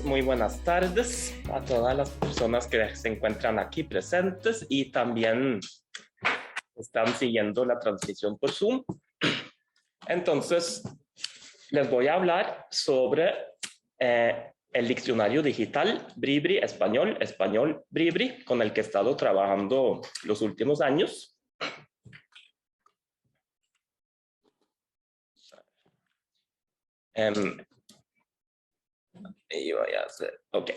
muy buenas tardes a todas las personas que se encuentran aquí presentes y también están siguiendo la transmisión por Zoom. Entonces, les voy a hablar sobre el diccionario digital Bribri Español, Español Bribri, con el que he estado trabajando los últimos años. Y voy a hacer, ok.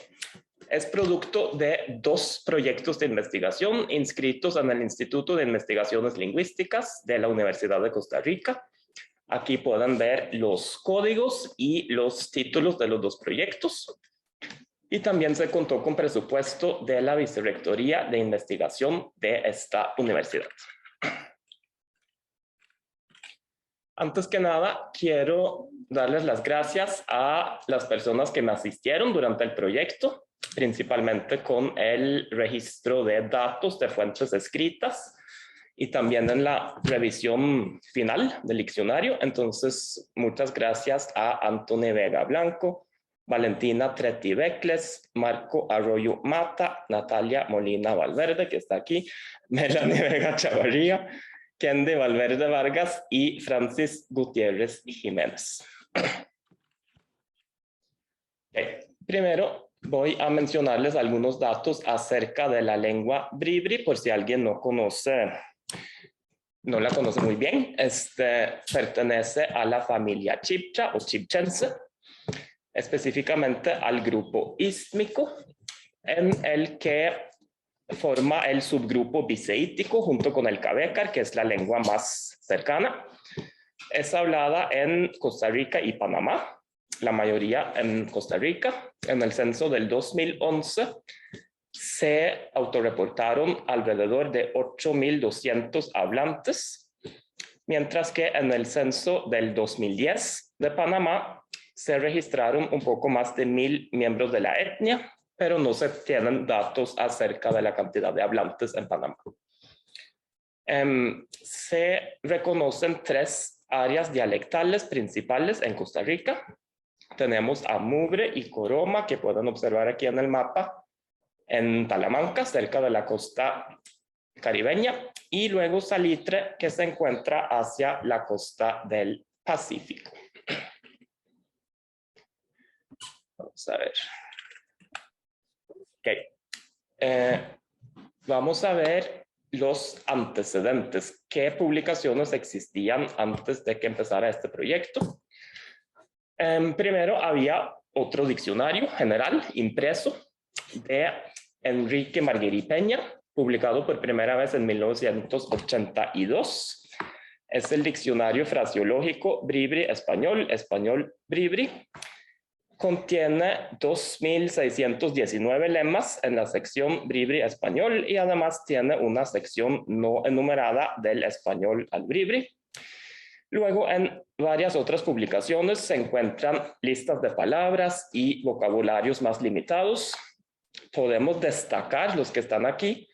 Es producto de 2 proyectos de investigación inscritos en el Instituto de Investigaciones Lingüísticas de la Universidad de Costa Rica. Aquí pueden ver los códigos y los títulos de los 2 proyectos. Y también se contó con presupuesto de la Vicerrectoría de Investigación de esta universidad. Antes que nada, quiero darles las gracias a las personas que me asistieron durante el proyecto, principalmente con el registro de datos de fuentes escritas y también en la revisión final del diccionario. Entonces, muchas gracias a Anthony Vega Blanco, Valentina Tretti Becles, Marco Arroyo Mata, Natalia Molina Valverde, que está aquí, Melanie Vega Chavarría, Kendi Valverde Vargas y Francis Gutiérrez Jiménez. Primero voy a mencionarles algunos datos acerca de la lengua Bribri, por si alguien no la conoce muy bien. Pertenece a la familia Chibcha o chibchense, específicamente al grupo ístmico, en el que forma el subgrupo biceítico junto con el cabécar, que es la lengua más cercana. Es hablada en Costa Rica y Panamá, la mayoría en Costa Rica. En el censo del 2011 se autorreportaron alrededor de 8.200 hablantes, mientras que en el censo del 2010 de Panamá se registraron un poco más de 1.000 miembros de la etnia, pero no se tienen datos acerca de la cantidad de hablantes en Panamá. Se reconocen 3 áreas dialectales principales en Costa Rica. Tenemos a Mugre y Coroma, que pueden observar aquí en el mapa, en Talamanca, cerca de la costa caribeña, y luego Salitre, que se encuentra hacia la costa del Pacífico. Vamos a ver. Okay. Vamos a ver los antecedentes. ¿Qué publicaciones existían antes de que empezara este proyecto? Primero había otro diccionario general impreso de Enrique Marguerite Peña, publicado por primera vez en 1982. Es el diccionario fraseológico Bribri Español, Español Bribri. Contiene 2.619 lemas en la sección Bribri Español y además tiene una sección no enumerada del español al Bribri. Luego, en varias otras publicaciones se encuentran listas de palabras y vocabularios más limitados. Podemos destacar los que están aquí,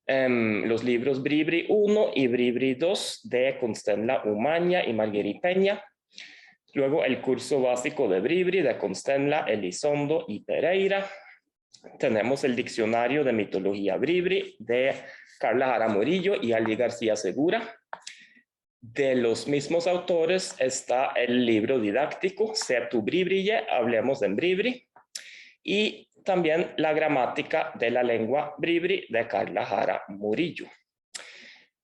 los libros Bribri 1 y Bribri 2 de Constenla Umaña y Marguerite Peña. Luego el curso básico de Bribri de Constenla, Elizondo y Pereira. Tenemos el diccionario de mitología Bribri de Carla Jara Murillo y Ali García Segura. De los mismos autores está el libro didáctico Sé tu Bribrille, hablemos en Bribri, y también la gramática de la lengua Bribri de Carla Jara Murillo.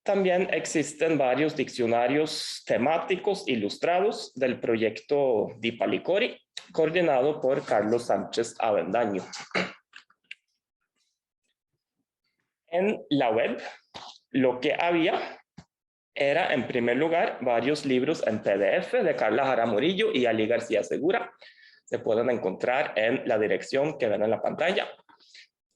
También existen varios diccionarios temáticos ilustrados del proyecto Dipalicori, coordinado por Carlos Sánchez Avendaño. En la web, lo que había era, en primer lugar, varios libros en PDF de Carla Jara Murillo y Ali García Segura. Se pueden encontrar en la dirección que ven en la pantalla.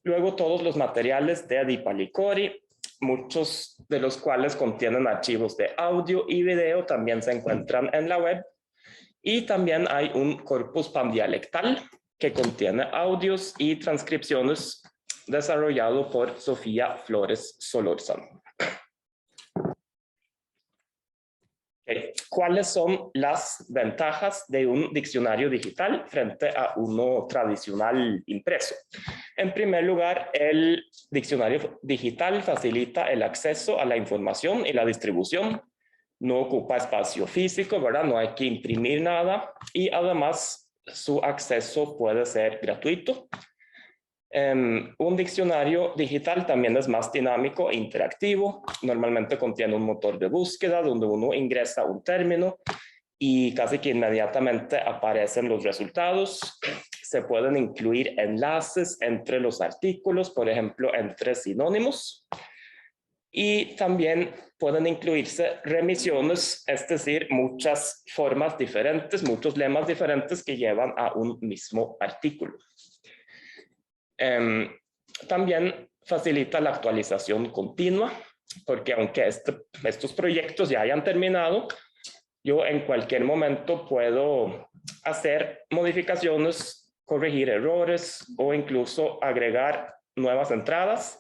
Luego, todos los materiales de Dipalicori, muchos de los cuales contienen archivos de audio y video, también se encuentran en la web. Y también hay un corpus pandialectal que contiene audios y transcripciones desarrollado por Sofía Flores Solórzano. ¿Cuáles son las ventajas de un diccionario digital frente a uno tradicional impreso? En primer lugar, el diccionario digital facilita el acceso a la información y la distribución. No ocupa espacio físico, ¿verdad? No hay que imprimir nada y además su acceso puede ser gratuito. Un diccionario digital también es más dinámico e interactivo. Normalmente contiene un motor de búsqueda donde uno ingresa un término y casi que inmediatamente aparecen los resultados. Se pueden incluir enlaces entre los artículos, por ejemplo, entre sinónimos. Y también pueden incluirse remisiones, es decir, muchas formas diferentes, muchos lemas diferentes que llevan a un mismo artículo. También facilita la actualización continua, porque aunque estos proyectos ya hayan terminado, yo en cualquier momento puedo hacer modificaciones, corregir errores o incluso agregar nuevas entradas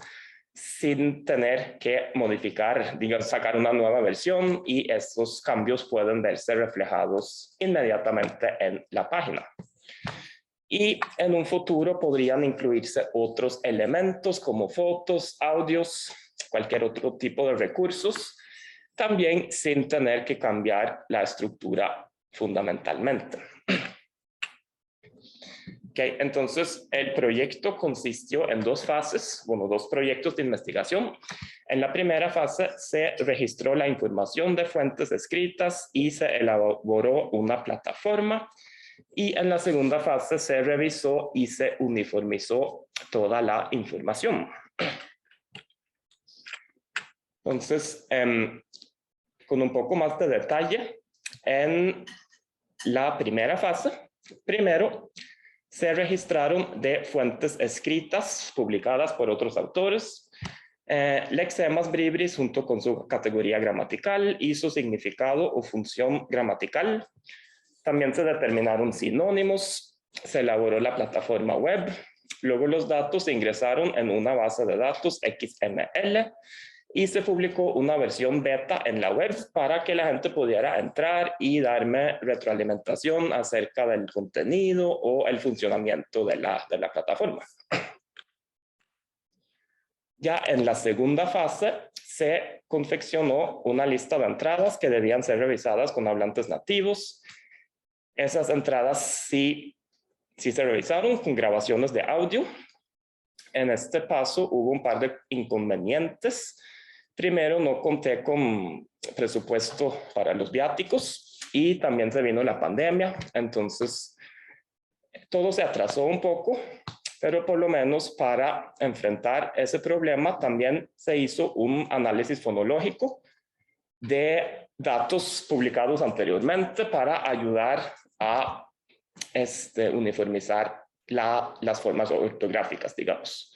sin tener que modificar, digamos, sacar una nueva versión, y estos cambios pueden verse reflejados inmediatamente en la página. Y en un futuro podrían incluirse otros elementos como fotos, audios, cualquier otro tipo de recursos, también sin tener que cambiar la estructura fundamentalmente. Okay, entonces, el proyecto consistió en dos fases, bueno, dos proyectos de investigación. En la primera fase se registró la información de fuentes escritas y se elaboró una plataforma. Y en la segunda fase se revisó y se uniformizó toda la información. Entonces, con un poco más de detalle, en la primera fase, primero se registraron de fuentes escritas publicadas por otros autores, lexemas bribris junto con su categoría gramatical y su significado o función gramatical. También se determinaron sinónimos, se elaboró la plataforma web, luego los datos se ingresaron en una base de datos XML y se publicó una versión beta en la web para que la gente pudiera entrar y darme retroalimentación acerca del contenido o el funcionamiento de la plataforma. Ya en la segunda fase se confeccionó una lista de entradas que debían ser revisadas con hablantes nativos. Esas entradas sí se revisaron con grabaciones de audio. En este paso hubo un par de inconvenientes. Primero, no conté con presupuesto para los viáticos y también se vino la pandemia. Entonces, todo se atrasó un poco, pero por lo menos para enfrentar ese problema también se hizo un análisis fonológico de datos publicados anteriormente para ayudar a uniformizar las formas ortográficas, digamos.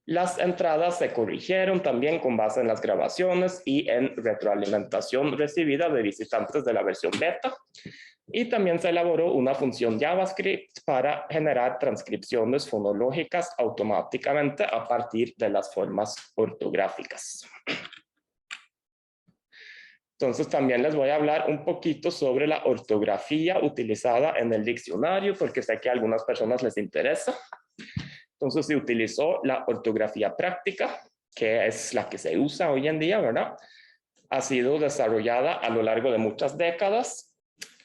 Las entradas se corrigieron también con base en las grabaciones y en retroalimentación recibida de visitantes de la versión beta. Y también se elaboró una función JavaScript para generar transcripciones fonológicas automáticamente a partir de las formas ortográficas. Entonces también les voy a hablar un poquito sobre la ortografía utilizada en el diccionario, porque sé que a algunas personas les interesa. Entonces se utilizó la ortografía práctica, que es la que se usa hoy en día, ¿verdad? Ha sido desarrollada a lo largo de muchas décadas.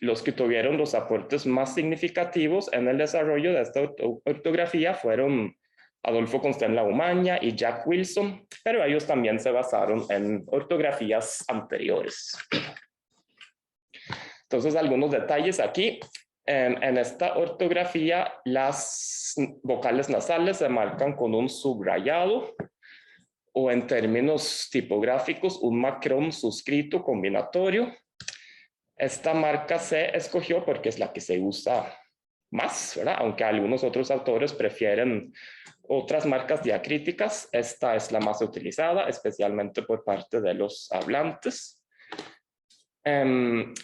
Los que tuvieron los aportes más significativos en el desarrollo de esta ortografía fueron Adolfo Constenla Umaña y Jack Wilson, pero ellos también se basaron en ortografías anteriores. Entonces, algunos detalles aquí. En esta ortografía, las vocales nasales se marcan con un subrayado o, en términos tipográficos, un macrón suscrito combinatorio. Esta marca se escogió porque es la que se usa más, ¿verdad? Aunque algunos otros autores prefieren otras marcas diacríticas, esta es la más utilizada, especialmente por parte de los hablantes.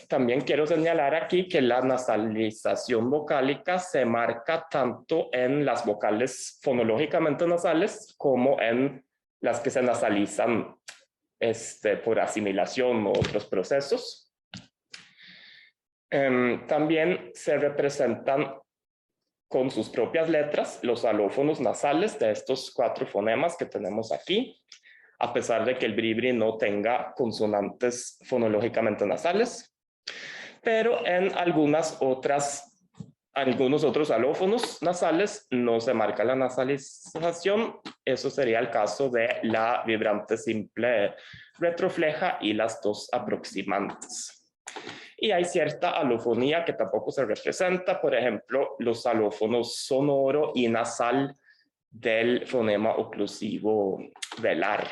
También quiero señalar aquí que la nasalización vocálica se marca tanto en las vocales fonológicamente nasales como en las que se nasalizan por asimilación o otros procesos. También se representan con sus propias letras los alófonos nasales de estos 4 fonemas que tenemos aquí, a pesar de que el bribri no tenga consonantes fonológicamente nasales. Pero en algunos otros alófonos nasales no se marca la nasalización. Eso sería el caso de la vibrante simple retrofleja y las 2 aproximantes. Y hay cierta alofonía que tampoco se representa, por ejemplo, los alófonos sonoro y nasal del fonema oclusivo velar,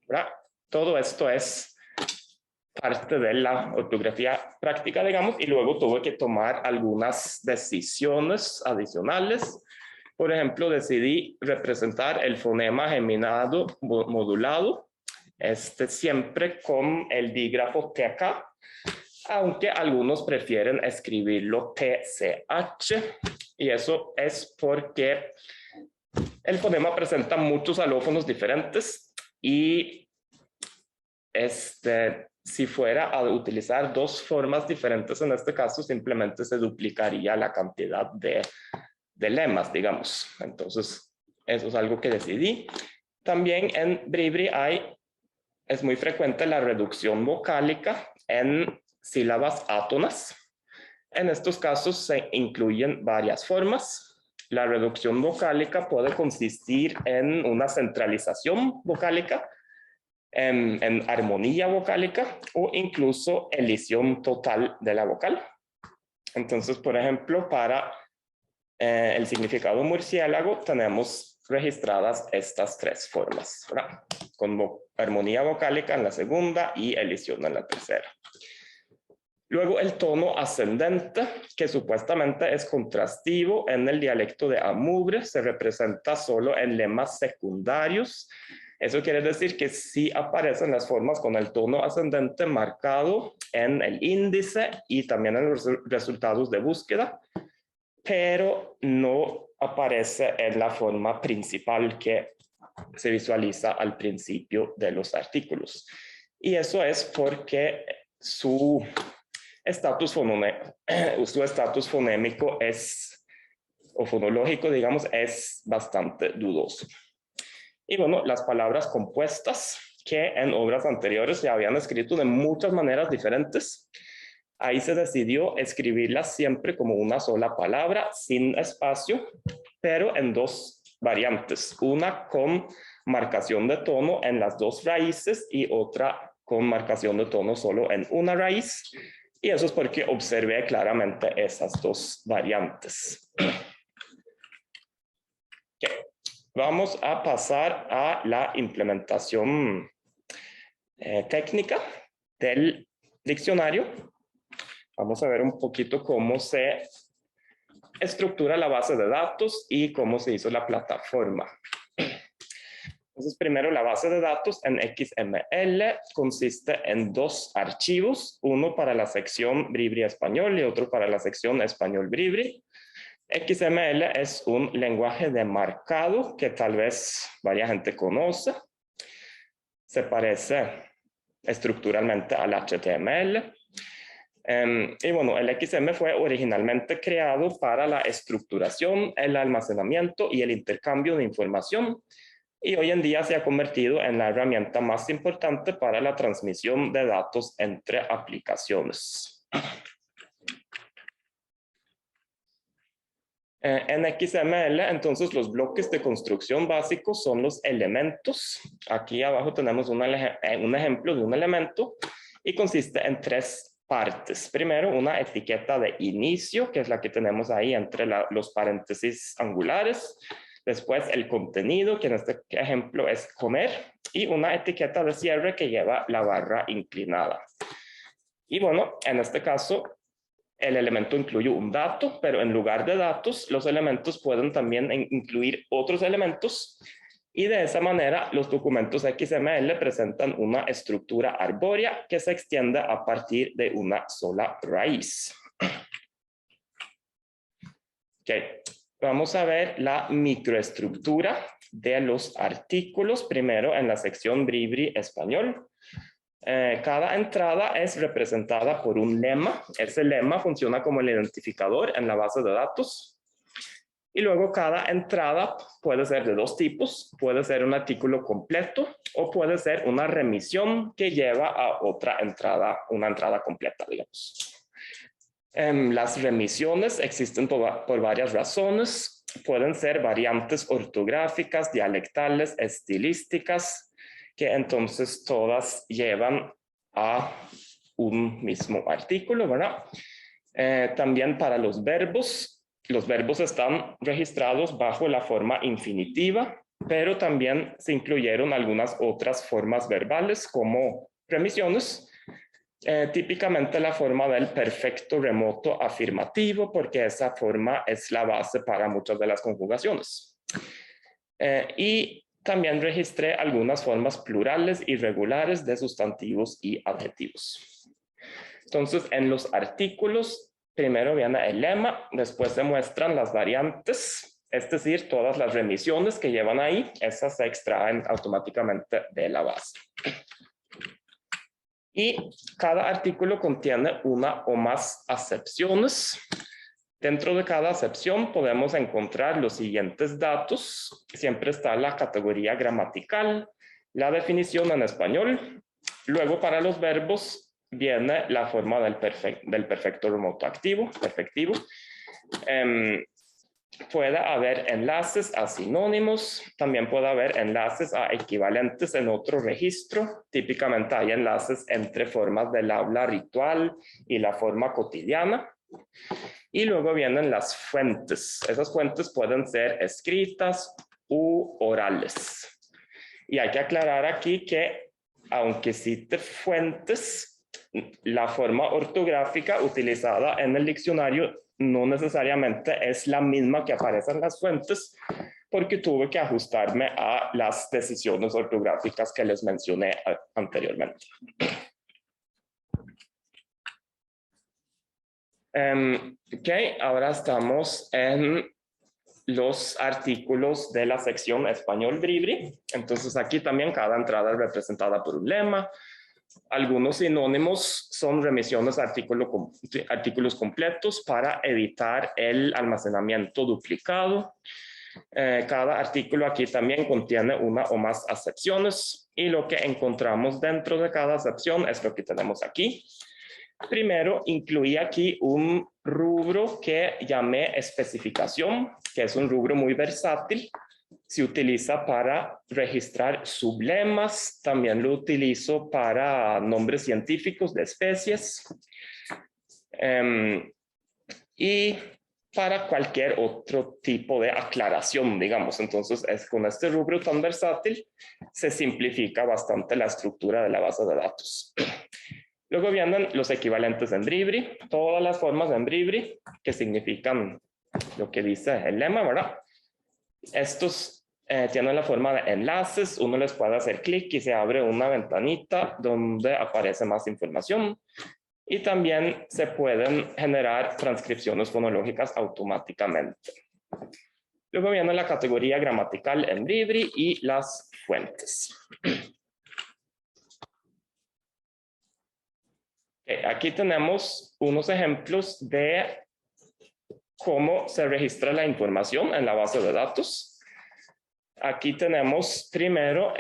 ¿verdad? Todo esto es parte de la ortografía práctica, digamos, y luego tuve que tomar algunas decisiones adicionales. Por ejemplo, decidí representar el fonema geminado modulado, siempre con el dígrafo TK, aunque algunos prefieren escribirlo TCH, y eso es porque el fonema presenta muchos alófonos diferentes y si fuera a utilizar 2 formas diferentes en este caso, simplemente se duplicaría la cantidad de lemas, digamos. Entonces, eso es algo que decidí. También en bribri es muy frecuente la reducción vocálica en sílabas átonas. En estos casos se incluyen varias formas. La reducción vocálica puede consistir en una centralización vocálica, en armonía vocálica o incluso elisión total de la vocal. Entonces, por ejemplo, para el significado murciélago tenemos registradas estas 3 formas, ¿verdad? Con armonía vocálica en la segunda y elisión en la tercera. Luego el tono ascendente, que supuestamente es contrastivo en el dialecto de Amurrio, se representa solo en lemas secundarios. Eso quiere decir que sí aparecen las formas con el tono ascendente marcado en el índice y también en los resultados de búsqueda, pero no aparece en la forma principal que se visualiza al principio de los artículos. Y eso es porque su estatus fonémico o fonológico, digamos, es bastante dudoso. Y bueno, las palabras compuestas, que en obras anteriores se habían escrito de muchas maneras diferentes, ahí se decidió escribirlas siempre como una sola palabra, sin espacio, pero en 2 variantes. Una con marcación de tono en las 2 raíces y otra con marcación de tono solo en una raíz. Y eso es porque observé claramente esas 2 variantes. Okay. Vamos a pasar a la implementación técnica del diccionario. Vamos a ver un poquito cómo se estructura la base de datos y cómo se hizo la plataforma. Entonces, primero, la base de datos en XML consiste en 2 archivos, uno para la sección Bribri Español y otro para la sección Español Bribri. XML es un lenguaje de marcado que tal vez varias gente conoce. Se parece estructuralmente al HTML. Y bueno, el XML fue originalmente creado para la estructuración, el almacenamiento y el intercambio de información. Y hoy en día se ha convertido en la herramienta más importante para la transmisión de datos entre aplicaciones. En XML, entonces, los bloques de construcción básicos son los elementos. Aquí abajo tenemos un ejemplo de un elemento y consiste en 3 partes. Primero, una etiqueta de inicio, que es la que tenemos ahí entre los paréntesis angulares. Después el contenido, que en este ejemplo es comer, y una etiqueta de cierre que lleva la barra inclinada. Y bueno, en este caso, el elemento incluye un dato, pero en lugar de datos, los elementos pueden también incluir otros elementos, y de esa manera los documentos XML presentan una estructura arbórea que se extiende a partir de una sola raíz. Okay. Vamos a ver la microestructura de los artículos, primero en la sección Bribri Español. Cada entrada es representada por un lema. Ese lema funciona como el identificador en la base de datos. Y luego cada entrada puede ser de dos tipos. Puede ser un artículo completo o puede ser una remisión que lleva a otra entrada, una entrada completa, digamos. Las remisiones existen por varias razones. Pueden ser variantes ortográficas, dialectales, estilísticas, que entonces todas llevan a un mismo artículo, ¿verdad? También para los verbos están registrados bajo la forma infinitiva, pero también se incluyeron algunas otras formas verbales como remisiones. Típicamente la forma del perfecto remoto afirmativo, porque esa forma es la base para muchas de las conjugaciones. Y también registré algunas formas plurales y regulares de sustantivos y adjetivos. Entonces, en los artículos, primero viene el lema, después se muestran las variantes, es decir, todas las remisiones que llevan ahí, esas se extraen automáticamente de la base. Y cada artículo contiene una o más acepciones. Dentro de cada acepción podemos encontrar los siguientes datos. Siempre está la categoría gramatical, la definición en español. Luego para los verbos viene la forma del perfecto remoto activo, perfectivo. Puede haber enlaces a sinónimos, también puede haber enlaces a equivalentes en otro registro. Típicamente hay enlaces entre formas del habla ritual y la forma cotidiana. Y luego vienen las fuentes. Esas fuentes pueden ser escritas u orales. Y hay que aclarar aquí que, aunque cite fuentes, la forma ortográfica utilizada en el diccionario no necesariamente es la misma que aparece en las fuentes, porque tuve que ajustarme a las decisiones ortográficas que les mencioné anteriormente. Ok, ahora estamos en los artículos de la sección español Bribri. Entonces aquí también cada entrada es representada por un lema. Algunos sinónimos son remisiones de artículos completos para evitar el almacenamiento duplicado. Cada artículo aquí también contiene una o más acepciones y lo que encontramos dentro de cada acepción es lo que tenemos aquí. Primero, incluí aquí un rubro que llamé especificación, que es un rubro muy versátil. Se utiliza para registrar sublemas, también lo utilizo para nombres científicos de especies y para cualquier otro tipo de aclaración, digamos. Entonces, con este rubro tan versátil, se simplifica bastante la estructura de la base de datos. Luego vienen los equivalentes en Bribri, todas las formas en Bribri que significan lo que dice el lema, ¿verdad? Estos tienen la forma de enlaces, uno les puede hacer clic y se abre una ventanita donde aparece más información y también se pueden generar transcripciones fonológicas automáticamente. Luego viene la categoría gramatical en Bribri y las fuentes. Aquí tenemos unos ejemplos de cómo se registra la información en la base de datos. Aquí tenemos primero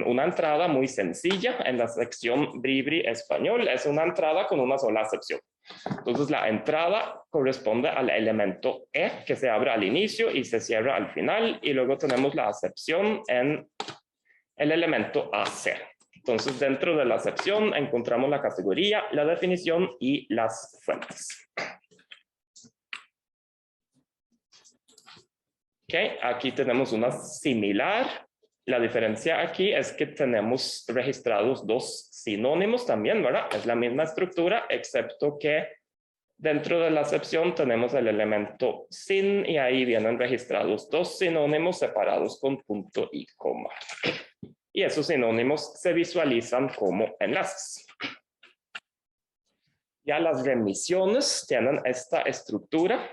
una entrada muy sencilla en la sección Bribri español. Es una entrada con una sola acepción. Entonces la entrada corresponde al elemento E que se abre al inicio y se cierra al final. Y luego tenemos la acepción en el elemento AC. Entonces, dentro de la acepción encontramos la categoría, la definición y las fuentes. Ok, aquí tenemos una similar. La diferencia aquí es que tenemos registrados dos sinónimos también, ¿verdad? Es la misma estructura, excepto que dentro de la acepción tenemos el elemento sin y ahí vienen registrados dos sinónimos separados con punto y coma. Y esos sinónimos se visualizan como enlaces. Ya las remisiones tienen esta estructura.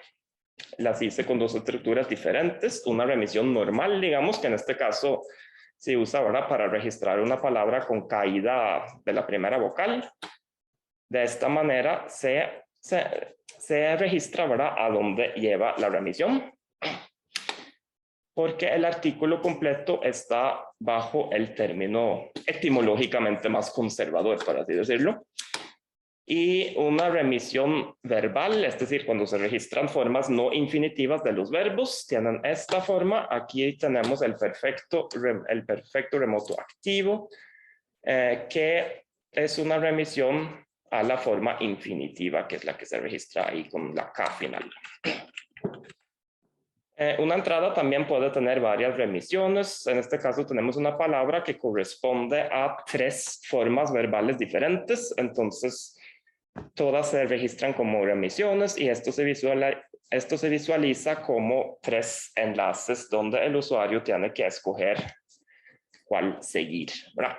Las hice con dos estructuras diferentes. Una remisión normal, digamos, que en este caso se usa, ¿verdad?, para registrar una palabra con caída de la primera vocal. De esta manera se registra, ¿verdad?, a dónde lleva la remisión, porque el artículo completo está bajo el término etimológicamente más conservador, por así decirlo. Y una remisión verbal, es decir, cuando se registran formas no infinitivas de los verbos, tienen esta forma. Aquí tenemos el perfecto remoto activo, que es una remisión a la forma infinitiva, que es la que se registra ahí con la K final. Una entrada también puede tener varias remisiones. En este caso tenemos una palabra que corresponde a 3 formas verbales diferentes. Entonces, todas se registran como remisiones y esto se visualiza como 3 enlaces donde el usuario tiene que escoger cuál seguir, ¿verdad?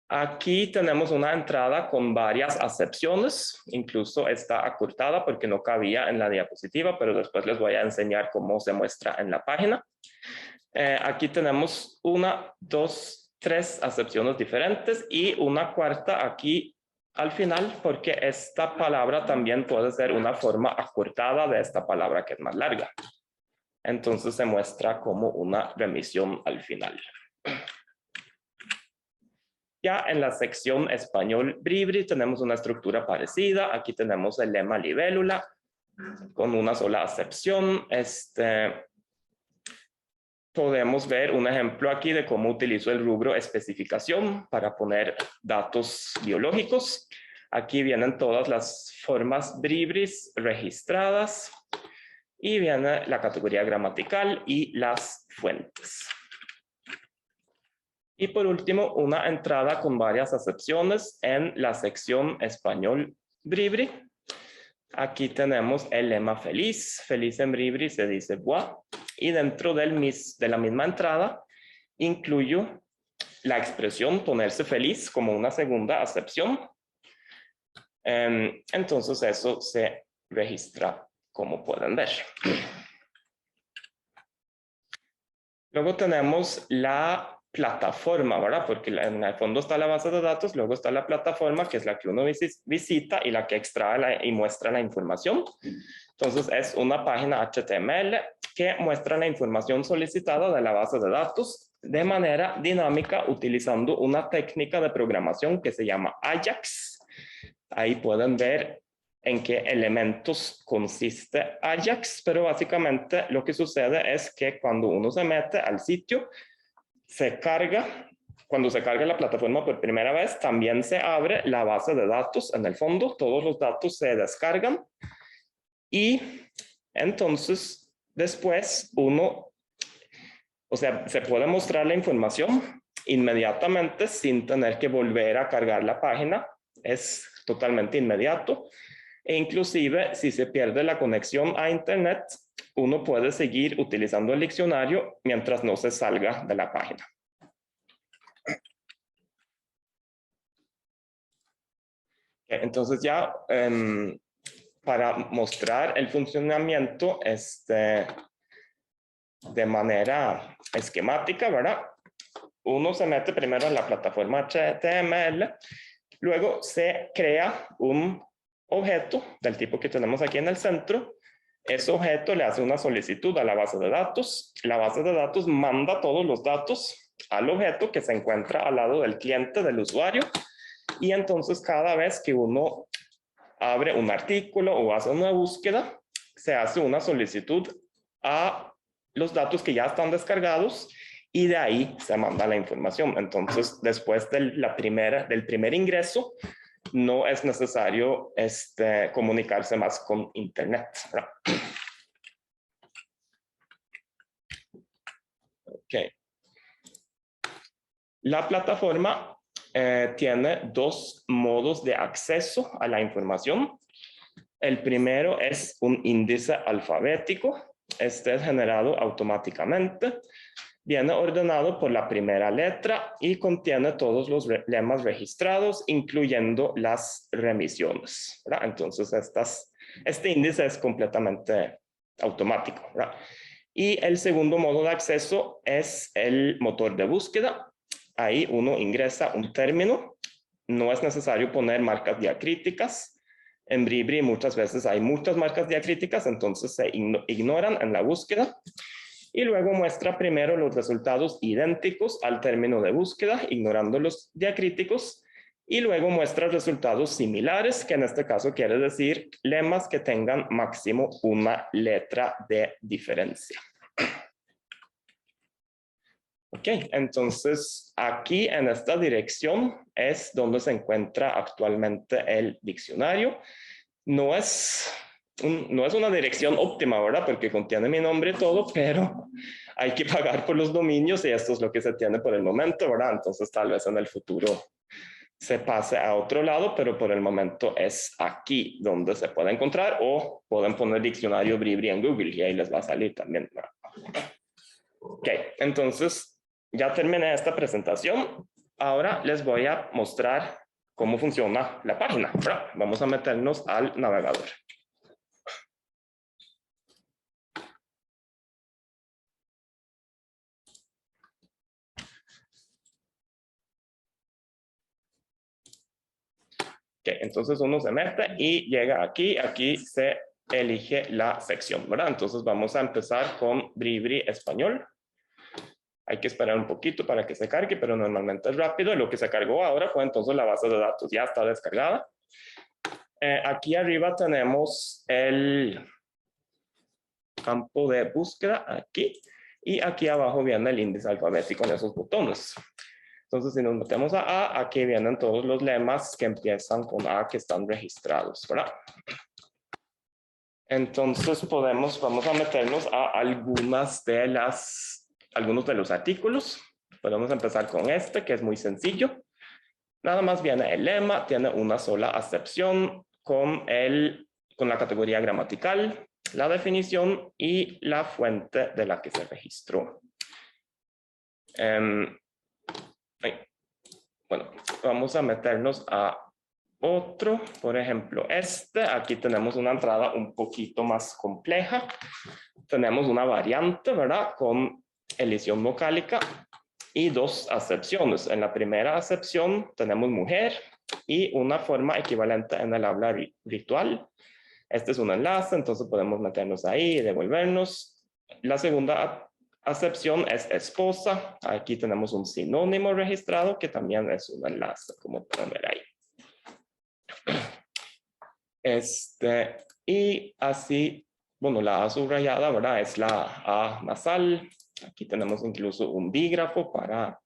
Aquí tenemos una entrada con varias acepciones, incluso está acortada porque no cabía en la diapositiva, pero después les voy a enseñar cómo se muestra en la página. Aquí tenemos 1, 2, 3 acepciones diferentes y una cuarta aquí al final, porque esta palabra también puede ser una forma acortada de esta palabra que es más larga. Entonces se muestra como una remisión al final. Ya en la sección español Bribri tenemos una estructura parecida. Aquí tenemos el lema libélula con una sola acepción. Podemos ver un ejemplo aquí de cómo utilizo el rubro especificación para poner datos biológicos. Aquí vienen todas las formas Bribris registradas y viene la categoría gramatical y las fuentes. Y por último, una entrada con varias acepciones en la sección español Bribri. Aquí tenemos el lema feliz. Feliz en Bribri se dice bois. Y dentro de la misma entrada incluyo la expresión ponerse feliz como una segunda acepción. Entonces eso se registra como pueden ver. Luego tenemos la plataforma, ¿verdad? Porque en el fondo está la base de datos, luego está la plataforma, que es la que uno visita y la que extrae y muestra la información. Entonces es una página HTML que muestra la información solicitada de la base de datos de manera dinámica utilizando una técnica de programación que se llama Ajax. Ahí pueden ver en qué elementos consiste Ajax, pero básicamente lo que sucede es que cuando uno se mete al sitio, cuando se carga la plataforma por primera vez, también se abre la base de datos en el fondo, todos los datos se descargan y entonces después se puede mostrar la información inmediatamente sin tener que volver a cargar la página, es totalmente inmediato e inclusive si se pierde la conexión a internet, uno puede seguir utilizando el diccionario mientras no se salga de la página. Entonces ya para mostrar el funcionamiento de manera esquemática, ¿verdad? Uno se mete primero en la plataforma HTML, luego se crea un objeto del tipo que tenemos aquí en el centro. Ese objeto le hace una solicitud a la base de datos. La base de datos manda todos los datos al objeto que se encuentra al lado del cliente del usuario. Y entonces cada vez que uno abre un artículo o hace una búsqueda, se hace una solicitud a los datos que ya están descargados y de ahí se manda la información. Entonces, después del primer ingreso, no es necesario comunicarse más con internet, ¿verdad? Okay. La plataforma tiene 2 modos de acceso a la información. El primero es un índice alfabético. Este es generado automáticamente. Viene ordenado por la primera letra y contiene todos los lemas registrados, incluyendo las remisiones, ¿verdad? Entonces, este índice es completamente automático, ¿verdad? Y el segundo modo de acceso es el motor de búsqueda. Ahí uno ingresa un término. No es necesario poner marcas diacríticas. En Bribri muchas veces hay muchas marcas diacríticas, entonces se ignoran en la búsqueda. Y luego muestra primero los resultados idénticos al término de búsqueda, ignorando los diacríticos. Y luego muestra resultados similares, que en este caso quiere decir lemas que tengan máximo una letra de diferencia. Ok, entonces aquí en esta dirección es donde se encuentra actualmente el diccionario. No es una dirección óptima, ¿verdad? Porque contiene mi nombre y todo, pero hay que pagar por los dominios y esto es lo que se tiene por el momento, ¿verdad? Entonces tal vez en el futuro se pase a otro lado, pero por el momento es aquí donde se puede encontrar, o pueden poner diccionario Bribri en Google y ahí les va a salir también, ¿verdad? Ok, entonces ya terminé esta presentación. Ahora les voy a mostrar cómo funciona la página, ¿verdad? Vamos a meternos al navegador. Okay, entonces uno se mete y llega aquí, aquí se elige la sección, ¿verdad? Entonces vamos a empezar con Bribri Español. Hay que esperar un poquito para que se cargue, pero normalmente es rápido. Y lo que se cargó ahora fue entonces la base de datos, ya está descargada. Aquí arriba tenemos el campo de búsqueda, aquí. Y aquí abajo viene el índice alfabético en esos botones. Entonces, si nos metemos a A, aquí vienen todos los lemas que empiezan con A que están registrados, ¿verdad? Entonces, vamos a meternos a algunos de los artículos. Podemos empezar con este, que es muy sencillo. Nada más viene el lema, tiene una sola acepción con la categoría gramatical, la definición y la fuente de la que se registró. Bueno, vamos a meternos a otro, por ejemplo, aquí tenemos una entrada un poquito más compleja. Tenemos una variante, ¿verdad? Con elisión vocálica y dos acepciones. En la primera acepción tenemos mujer y una forma equivalente en el habla ritual. Este es un enlace, entonces podemos meternos ahí y devolvernos. La segunda acepción es esposa. Aquí tenemos un sinónimo registrado que también es un enlace, como pueden ver ahí. Y así, bueno, la A subrayada, ¿verdad? Es la A nasal. Aquí tenemos incluso un dígrafo para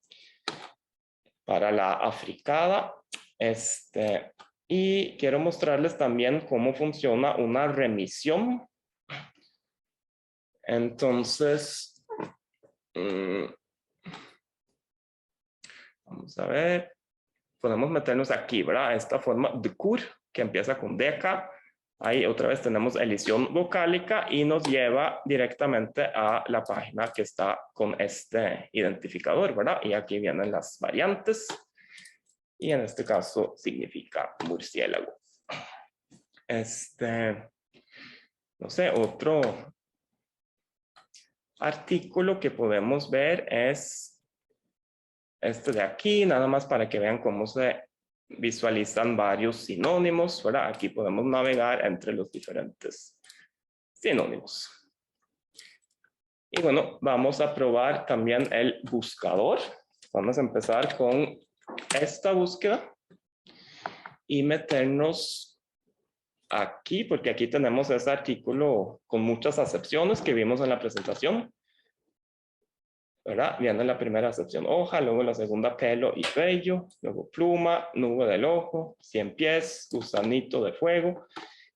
la africada. Y quiero mostrarles también cómo funciona una remisión. Entonces, vamos a ver. Podemos meternos aquí, ¿verdad? Esta forma de cur, que empieza con deca. Ahí otra vez tenemos elisión vocálica y nos lleva directamente a la página que está con este identificador, ¿verdad? Y aquí vienen las variantes. Y en este caso significa murciélago. No sé, otro artículo que podemos ver es este de aquí, nada más para que vean cómo se visualizan varios sinónimos, ¿verdad? Aquí podemos navegar entre los diferentes sinónimos. Y bueno, vamos a probar también el buscador. Vamos a empezar con esta búsqueda y meternos aquí, porque aquí tenemos ese artículo con muchas acepciones que vimos en la presentación, ¿verdad? Viene la primera acepción hoja, luego la segunda pelo y vello, luego pluma, nube del ojo, 100 pies, gusanito de fuego,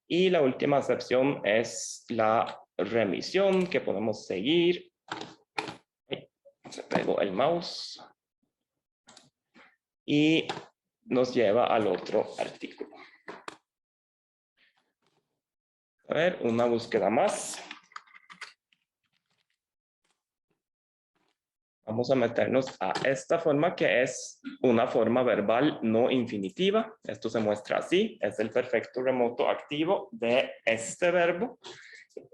y la última acepción es la remisión que podemos seguir. Se pegó el mouse y nos lleva al otro artículo. A ver, una búsqueda más. Vamos a meternos a esta forma que es una forma verbal no infinitiva. Esto se muestra así, es el perfecto remoto activo de este verbo.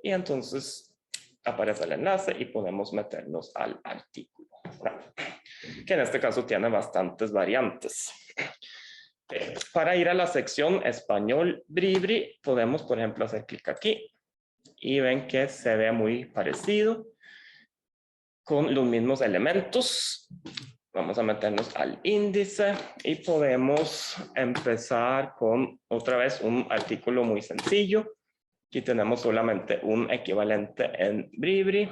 Y entonces aparece el enlace y podemos meternos al artículo, ¿verdad? Que en este caso tiene bastantes variantes. Para ir a la sección español Bribri, podemos, por ejemplo, hacer clic aquí y ven que se ve muy parecido con los mismos elementos. Vamos a meternos al índice y podemos empezar con otra vez un artículo muy sencillo. Aquí tenemos solamente un equivalente en Bribri.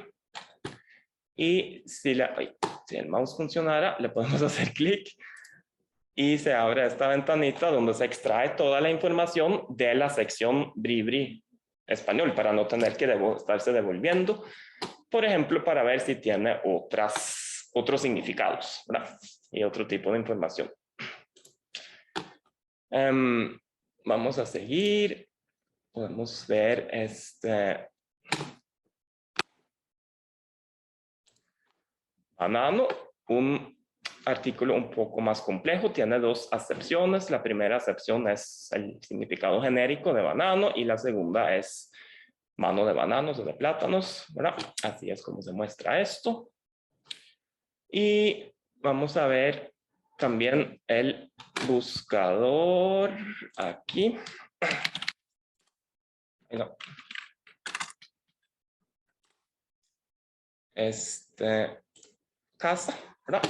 Y si el mouse funcionara, le podemos hacer clic y se abre esta ventanita donde se extrae toda la información de la sección Bribri español para no tener que estarse devolviendo. Por ejemplo, para ver si tiene otros significados, ¿verdad? Y otro tipo de información. Vamos a seguir. Podemos ver banano, un artículo un poco más complejo, tiene dos acepciones. La primera acepción es el significado genérico de banano y la segunda es mano de bananos o de plátanos, ¿verdad? Así es como se muestra esto. Y vamos a ver también el buscador aquí. No. Casa, ¿verdad?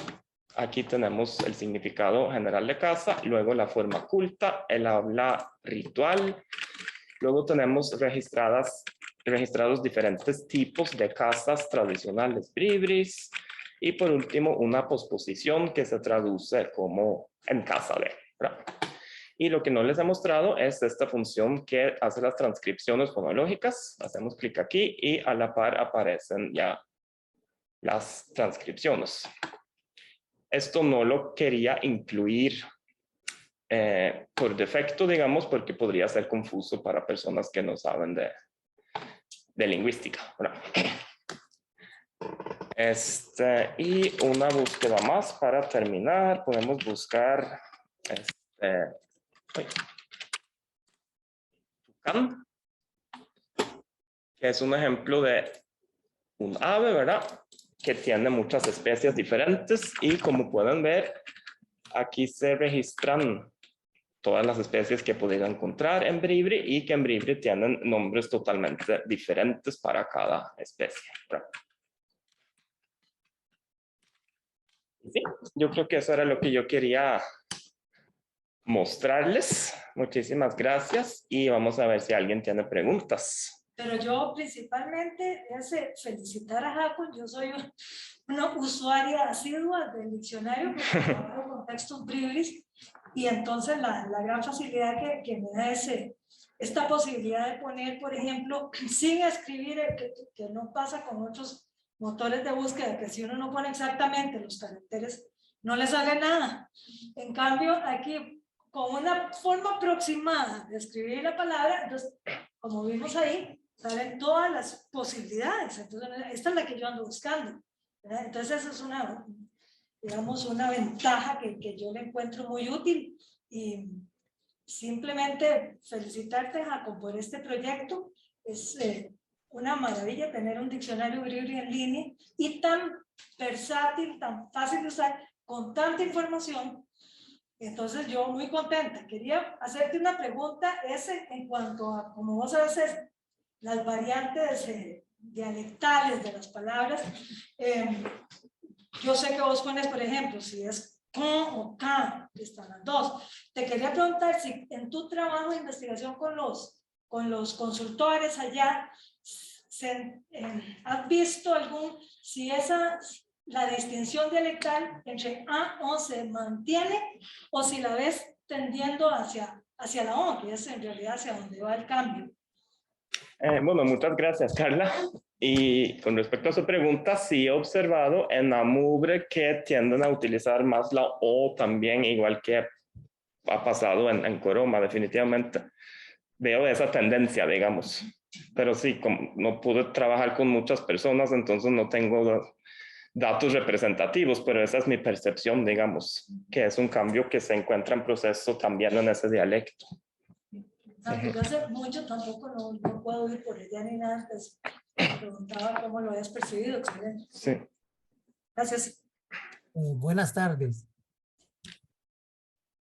Aquí tenemos el significado general de casa, luego la forma culta, el habla ritual, luego tenemos registrados diferentes tipos de casas tradicionales bribris y por último una posposición que se traduce como en casa de, ¿verdad? Y lo que no les he mostrado es esta función que hace las transcripciones fonológicas. Hacemos clic aquí y a la par aparecen ya las transcripciones. Esto no lo quería incluir por defecto, digamos, porque podría ser confuso para personas que no saben de lingüística, ¿verdad? Y una búsqueda más para terminar. Podemos buscar tucán, que es un ejemplo de un ave, ¿verdad? Que tiene muchas especies diferentes y como pueden ver, aquí se registran todas las especies que pudieran encontrar en Bribri y que en Bribri tienen nombres totalmente diferentes para cada especie, ¿verdad? Sí, yo creo que eso era lo que yo quería mostrarles. Muchísimas gracias y vamos a ver si alguien tiene preguntas. Pero yo principalmente es felicitar a Jaco. Yo soy una usuaria asidua del diccionario porque trabajo con textos bribris y entonces la gran facilidad que me da esta posibilidad de poner, por ejemplo, sin escribir, que no pasa con otros motores de búsqueda, que si uno no pone exactamente los caracteres, no le sale nada. En cambio, aquí, con una forma aproximada de escribir la palabra, entonces, como vimos ahí, salen todas las posibilidades. Entonces, esta es la que yo ando buscando, ¿verdad? Entonces, esa es una, digamos, una ventaja que yo le encuentro muy útil. Y simplemente felicitarte, Jacob, por este proyecto. Es una maravilla tener un diccionario Bribri en línea y tan versátil, tan fácil de usar, con tanta información. Entonces yo muy contenta. Quería hacerte una pregunta en cuanto a, como vos sabes, las variantes dialectales de las palabras. Yo sé que vos pones, por ejemplo, si es con o can, están las dos. Te quería preguntar si en tu trabajo de investigación con los consultores allá, ¿has visto si la distinción dialectal entre A o se mantiene o si la ves tendiendo hacia la O, que es en realidad hacia donde va el cambio? Bueno, muchas gracias, Carla. Y con respecto a su pregunta, sí he observado en Amubre que tienden a utilizar más la O también, igual que ha pasado en Coroma, definitivamente. Veo esa tendencia, digamos. Pero sí, como no pude trabajar con muchas personas, entonces no tengo datos representativos, pero esa es mi percepción, digamos, que es un cambio que se encuentra en proceso también en ese dialecto. Aunque yo hace mucho tampoco no puedo ir por allá ni nada, pues preguntaba cómo lo habías percibido. Excelente. Sí. Gracias. Buenas tardes.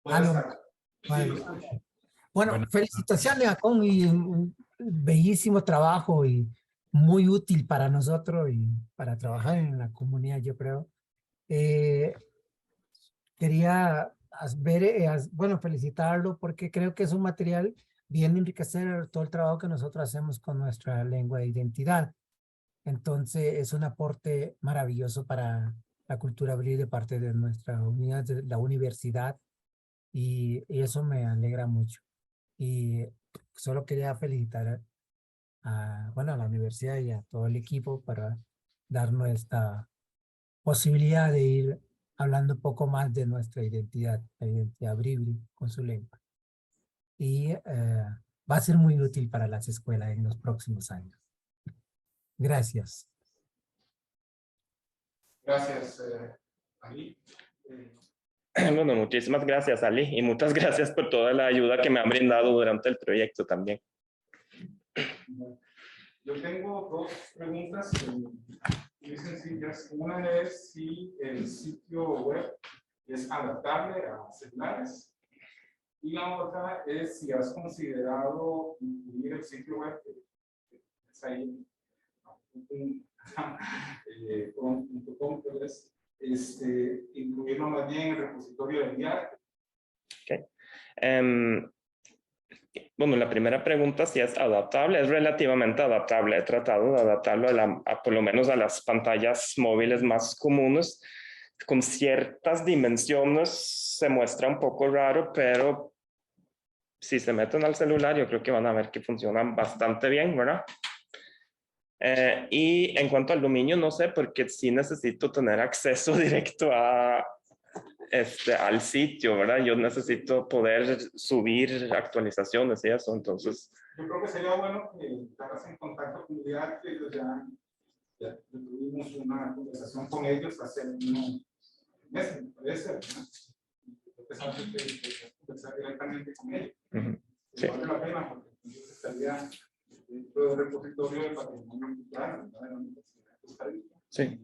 Buenas Aló. tardes. Vale. Sí, lo escucho. Bueno, felicitaciones a Con y un bellísimo trabajo y muy útil para nosotros y para trabajar en la comunidad, yo creo. Quería bueno, felicitarlo porque creo que es un material bien enriquecer todo el trabajo que nosotros hacemos con nuestra lengua de identidad. Entonces es un aporte maravilloso para la cultura bril de parte de nuestra unidad, de la universidad, y eso me alegra mucho. Y solo quería felicitar bueno, a la universidad y a todo el equipo para darnos esta posibilidad de ir hablando un poco más de nuestra identidad, la identidad bribri con su lengua. Y va a ser muy útil para las escuelas en los próximos años. Gracias. Gracias, Ali. Bueno, muchísimas gracias, Ali, y muchas gracias por toda la ayuda que me han brindado durante el proyecto también. Yo tengo dos preguntas muy sencillas. Una es si el sitio web es adaptable a celulares. Y la otra es si has considerado incluir el sitio web, que es ahí, incluirlo más bien en el repositorio de diario. Okay. Bueno, la primera pregunta, si es adaptable, es relativamente adaptable. He tratado de adaptarlo por lo menos a las pantallas móviles más comunes. Con ciertas dimensiones se muestra un poco raro, pero si se meten al celular, yo creo que van a ver que funcionan bastante bien, ¿verdad? Y en cuanto al dominio, no sé, porque sí necesito tener acceso directo al sitio, ¿verdad? Yo necesito poder subir actualizaciones y eso, entonces... Yo creo que sería bueno que estarás en contacto con Diario, que ellos ya tuvimos una conversación con ellos hace unos meses, me parece, ¿no? Que conversar directamente con ellos. Sí. Vale la pena, porque entonces estaría dentro del repositorio del patrimonio cultural, ¿verdad? De la Universidad de Costa Rica. Sí.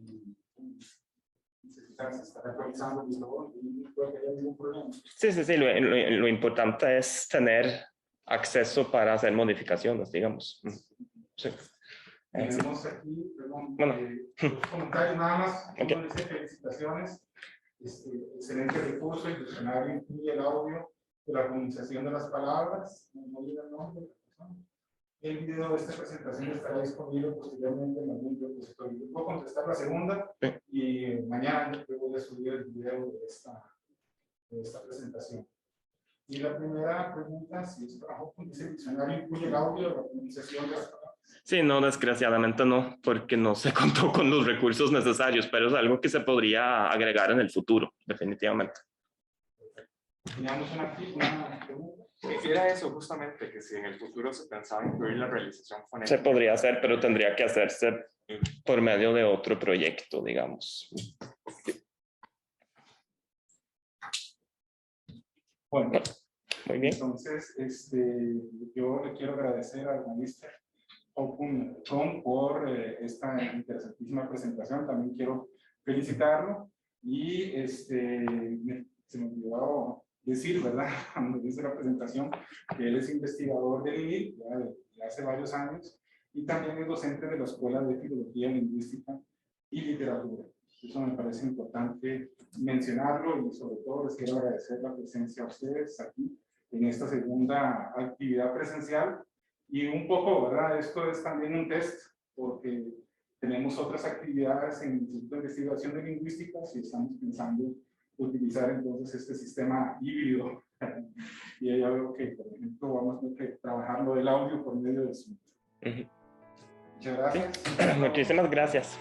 Se estará actualizando y no creo que haya ningún problema. Sí, sí, sí. Lo importante es tener acceso para hacer modificaciones, digamos. Sí. Tenemos aquí, perdón, bueno. dos comentarios nada más. Okay. Uno dice felicitaciones. Excelente recurso. El diccionario incluye el audio de la pronunciación de las palabras. No olvida el nombre de la persona. El video de esta presentación estará disponible posteriormente en algún repositorio. Yo puedo contestar la segunda y mañana yo voy a subir el video de esta presentación. Y la primera pregunta, si es trabajo con ese diccionario, incluye el audio de la pronunciación de las palabras. Sí, no, desgraciadamente no, porque no se contó con los recursos necesarios, pero es algo que se podría agregar en el futuro, definitivamente. Teníamos una pregunta. Era eso justamente, que si en el futuro se pensaba incluir la realización fonética. Se podría hacer, pero tendría que hacerse por medio de otro proyecto, digamos. Bueno, muy bien. Entonces, yo le quiero agradecer al magister Con por esta interesantísima presentación. También quiero felicitarlo y se me olvidó decir, ¿verdad? Cuando hice la presentación, que él es investigador del INIL ya de hace varios años y también es docente de la Escuela de Filología, Lingüística y Literatura. Eso me parece importante mencionarlo y sobre todo les quiero agradecer la presencia a ustedes aquí en esta segunda actividad presencial. Y un poco, ¿verdad? Esto es también un test porque tenemos otras actividades en el Instituto de Investigación de Lingüística y estamos pensando utilizar entonces este sistema híbrido. Y ya veo que, por ejemplo, vamos a tener que trabajar lo del audio por medio de Zoom. Muchas gracias. Sí. Muchísimas gracias.